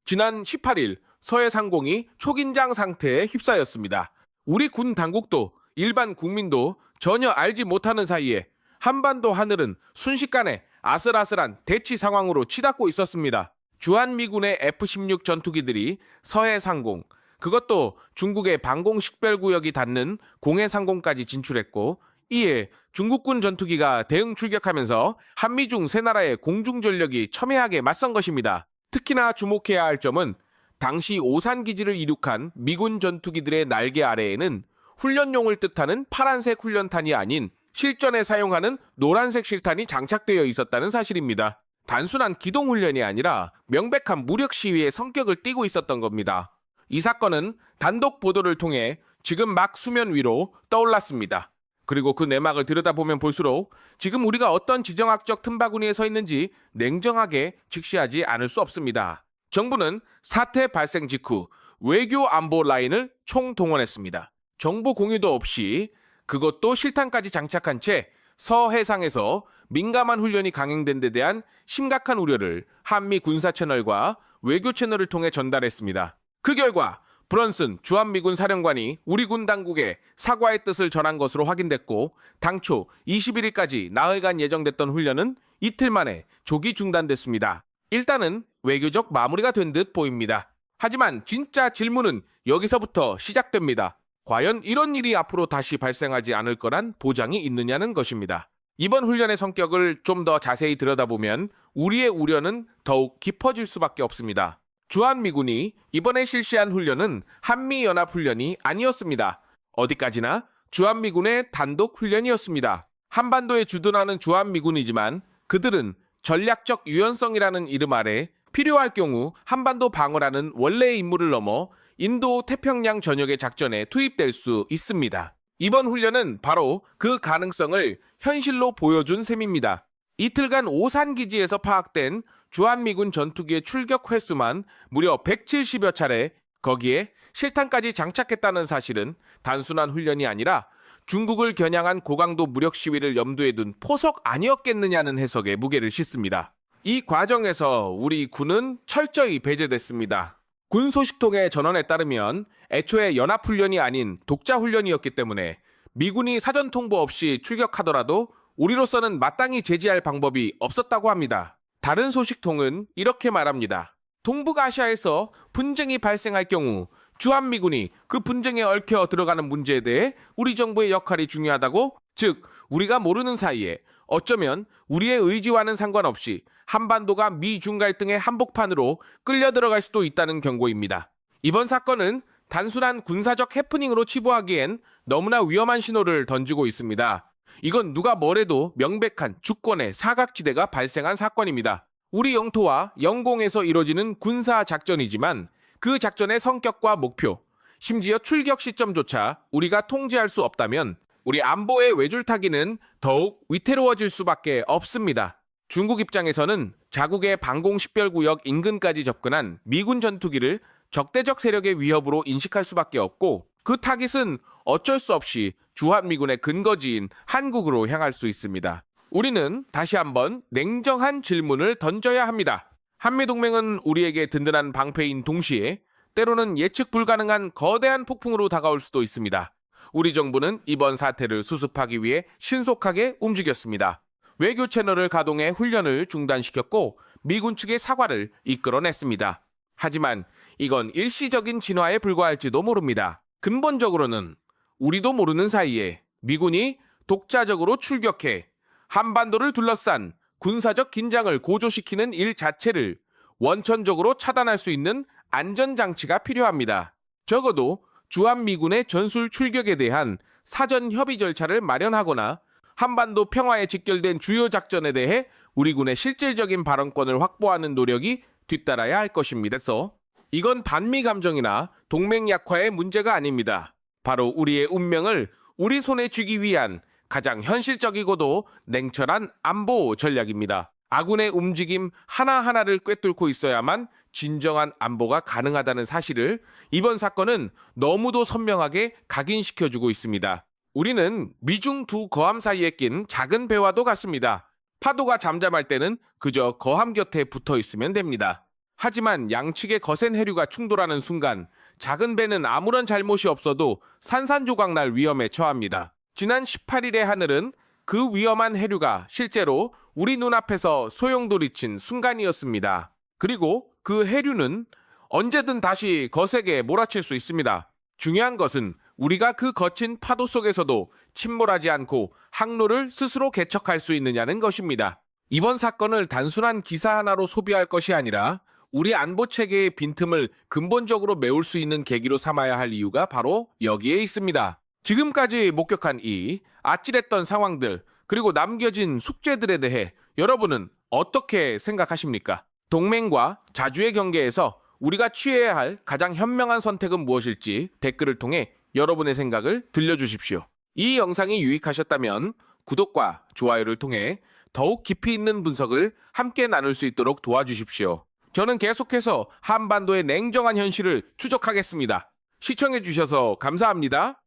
지난 18일 서해상공이 초긴장 상태에 휩싸였습니다. 우리 군 당국도 일반 국민도 전혀 알지 못하는 사이에 한반도 하늘은 순식간에 아슬아슬한 대치 상황으로 치닫고 있었습니다. 주한미군의 F-16 전투기들이 서해상공, 그것도 중국의 방공식별구역이 닿는 공해상공까지 진출했고, 이에 중국군 전투기가 대응 출격하면서 한미중 세 나라의 공중전력이 첨예하게 맞선 것입니다. 특히나 주목해야 할 점은 당시 오산기지를 이륙한 미군 전투기들의 날개 아래에는 훈련용을 뜻하는 파란색 훈련탄이 아닌 실전에 사용하는 노란색 실탄이 장착되어 있었다는 사실입니다. 단순한 기동훈련이 아니라 명백한 무력 시위의 성격을 띠고 있었던 겁니다. 이 사건은 단독 보도를 통해 지금 막 수면 위로 떠올랐습니다. 그리고 그 내막을 들여다보면 볼수록 지금 우리가 어떤 지정학적 틈바구니에 서 있는지 냉정하게 직시하지 않을 수 없습니다. 정부는 사태 발생 직후 외교 안보 라인을 총동원했습니다. 정보 공유도 없이, 그것도 실탄까지 장착한 채 서해상에서 민감한 훈련이 강행된 데 대한 심각한 우려를 한미 군사 채널과 외교 채널을 통해 전달했습니다. 그 결과 브런슨 주한미군 사령관이 우리 군 당국에 사과의 뜻을 전한 것으로 확인됐고, 당초 21일까지 나흘간 예정됐던 훈련은 이틀 만에 조기 중단됐습니다. 일단은 외교적 마무리가 된 듯 보입니다. 하지만 진짜 질문은 여기서부터 시작됩니다. 과연 이런 일이 앞으로 다시 발생하지 않을 거란 보장이 있느냐는 것입니다. 이번 훈련의 성격을 좀 더 자세히 들여다보면 우리의 우려는 더욱 깊어질 수밖에 없습니다. 주한미군이 이번에 실시한 훈련은 한미연합훈련이 아니었습니다. 어디까지나 주한미군의 단독 훈련이었습니다. 한반도에 주둔하는 주한미군이지만 그들은 전략적 유연성이라는 이름 아래 필요할 경우 한반도 방어라는 원래의 임무를 넘어 인도 태평양 전역의 작전에 투입될 수 있습니다. 이번 훈련은 바로 그 가능성을 현실로 보여준 셈입니다. 이틀간 오산기지에서 파악된 주한미군 전투기의 출격 횟수만 무려 170여 차례, 거기에 실탄까지 장착했다는 사실은 단순한 훈련이 아니라 중국을 겨냥한 고강도 무력 시위를 염두에 둔 포석 아니었겠느냐는 해석에 무게를 싣습니다. 이 과정에서 우리 군은 철저히 배제됐습니다. 군 소식통의 전원에 따르면 애초에 연합훈련이 아닌 독자훈련이었기 때문에 미군이 사전 통보 없이 출격하더라도 우리로서는 마땅히 제지할 방법이 없었다고 합니다. 다른 소식통은 이렇게 말합니다. 동북아시아에서 분쟁이 발생할 경우 주한미군이 그 분쟁에 얽혀 들어가는 문제에 대해 우리 정부의 역할이 중요하다고, 즉 우리가 모르는 사이에 어쩌면 우리의 의지와는 상관없이 한반도가 미중 갈등의 한복판으로 끌려 들어갈 수도 있다는 경고입니다. 이번 사건은 단순한 군사적 해프닝으로 치부하기엔 너무나 위험한 신호를 던지고 있습니다. 이건 누가 뭐래도 명백한 주권의 사각지대가 발생한 사건입니다. 우리 영토와 영공에서 이루어지는 군사 작전이지만 그 작전의 성격과 목표, 심지어 출격 시점조차 우리가 통제할 수 없다면 우리 안보의 외줄타기는 더욱 위태로워질 수밖에 없습니다. 중국 입장에서는 자국의 방공식별구역 인근까지 접근한 미군 전투기를 적대적 세력의 위협으로 인식할 수밖에 없고, 그 타깃은 어쩔 수 없이 주한미군의 근거지인 한국으로 향할 수 있습니다. 우리는 다시 한번 냉정한 질문을 던져야 합니다. 한미동맹은 우리에게 든든한 방패인 동시에 때로는 예측 불가능한 거대한 폭풍으로 다가올 수도 있습니다. 우리 정부는 이번 사태를 수습하기 위해 신속하게 움직였습니다. 외교 채널을 가동해 훈련을 중단시켰고 미군 측의 사과를 이끌어냈습니다. 하지만 이건 일시적인 진화에 불과할지도 모릅니다. 근본적으로는 우리도 모르는 사이에 미군이 독자적으로 출격해 한반도를 둘러싼 군사적 긴장을 고조시키는 일 자체를 원천적으로 차단할 수 있는 안전장치가 필요합니다. 적어도 주한미군의 전술 출격에 대한 사전 협의 절차를 마련하거나 한반도 평화에 직결된 주요 작전에 대해 우리 군의 실질적인 발언권을 확보하는 노력이 뒤따라야 할 것입니다. 그래서 이건 반미 감정이나 동맹 약화의 문제가 아닙니다. 바로 우리의 운명을 우리 손에 쥐기 위한 가장 현실적이고도 냉철한 안보 전략입니다. 아군의 움직임 하나하나를 꿰뚫고 있어야만 진정한 안보가 가능하다는 사실을 이번 사건은 너무도 선명하게 각인시켜주고 있습니다. 우리는 미중 두 거함 사이에 낀 작은 배와도 같습니다. 파도가 잠잠할 때는 그저 거함 곁에 붙어 있으면 됩니다. 하지만 양측의 거센 해류가 충돌하는 순간 작은 배는 아무런 잘못이 없어도 산산조각 날 위험에 처합니다. 지난 18일의 하늘은 그 위험한 해류가 실제로 우리 눈앞에서 소용돌이친 순간이었습니다. 그리고 그 해류는 언제든 다시 거세게 몰아칠 수 있습니다. 중요한 것은 우리가 그 거친 파도 속에서도 침몰하지 않고 항로를 스스로 개척할 수 있느냐는 것입니다. 이번 사건을 단순한 기사 하나로 소비할 것이 아니라 우리 안보 체계의 빈틈을 근본적으로 메울 수 있는 계기로 삼아야 할 이유가 바로 여기에 있습니다. 지금까지 목격한 이 아찔했던 상황들, 그리고 남겨진 숙제들에 대해 여러분은 어떻게 생각하십니까? 동맹과 자주의 경계에서 우리가 취해야 할 가장 현명한 선택은 무엇일지 댓글을 통해 여러분의 생각을 들려주십시오. 이 영상이 유익하셨다면 구독과 좋아요를 통해 더욱 깊이 있는 분석을 함께 나눌 수 있도록 도와주십시오. 저는 계속해서 한반도의 냉정한 현실을 추적하겠습니다. 시청해주셔서 감사합니다.